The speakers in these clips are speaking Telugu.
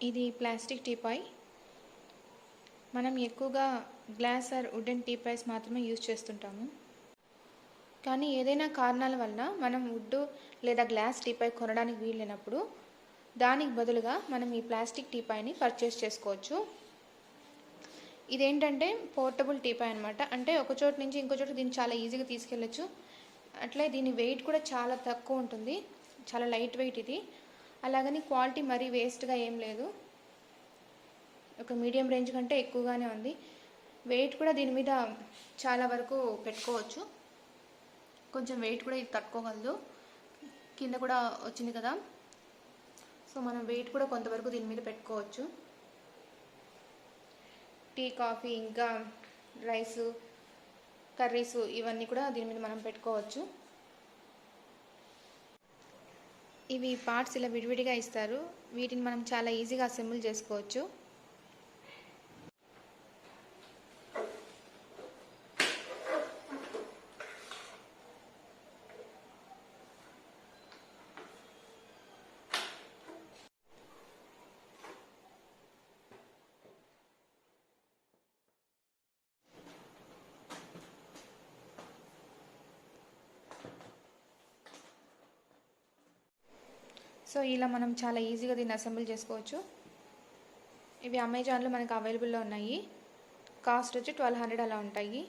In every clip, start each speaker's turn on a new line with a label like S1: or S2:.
S1: ఇది ప్లాస్టిక్ టీపాయ్. మనం ఎక్కువగా గ్లాస్ ఆర్ వుడెన్ టీపాయ్స్ మాత్రమే యూజ్ చేస్తుంటాము. కానీ ఏదైనా కారణాల వల్ల మనం వుడ్ లేదా గ్లాస్ టీపాయ్ కొనడానికి వీలైనప్పుడు దానికి బదులుగా మనం ఈ ప్లాస్టిక్ టీపాయ్ని పర్చేస్ చేసుకోవచ్చు. ఇదేంటంటే పోర్టబుల్ టీపాయ్ అనమాట. అంటే ఒక చోటు నుంచి ఇంకో చోటు దీన్ని చాలా ఈజీగా తీసుకెళ్ళచ్చు. అట్లే దీని వెయిట్ కూడా చాలా తక్కువ ఉంటుంది, చాలా లైట్ వెయిట్ ఇది. అలాగని క్వాలిటీ మరీ వేస్ట్గా ఏం లేదు, ఒక మీడియం రేంజ్ కంటే ఎక్కువగానే ఉంది. వెయిట్ కూడా దీని మీద చాలా వరకు పెట్టుకోవచ్చు, కొంచెం వెయిట్ కూడా ఇది తట్టుకోగలదు. కింద కూడా వచ్చింది కదా, సో మనం వెయిట్ కూడా కొంతవరకు దీని మీద పెట్టుకోవచ్చు. టీ, కాఫీ, ఇంకా రైసు, కర్రీసు ఇవన్నీ కూడా దీని మీద మనం పెట్టుకోవచ్చు. ఇవి పార్ట్స్ ఇలా విడివిడిగా ఇస్తారు, వీటిని మనం చాలా ఈజీగా అసెంబుల్ చేసుకోవచ్చు. సో ఇలా మనం చాలా ఈజీగా దీన్ని అసెంబుల్ చేసుకోవచ్చు. ఇవి అమెజాన్లో మనకు అవైలబుల్లో ఉన్నాయి. కాస్ట్ వచ్చి 1200 అలా ఉంటాయి.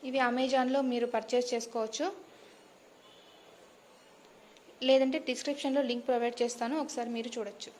S1: ఇవి అమెజాన్లో మీరు పర్చేస్ చేసుకోవచ్చు, లేదంటే డిస్క్రిప్షన్లో లింక్ ప్రొవైడ్ చేస్తాను, ఒకసారి మీరు చూడొచ్చు.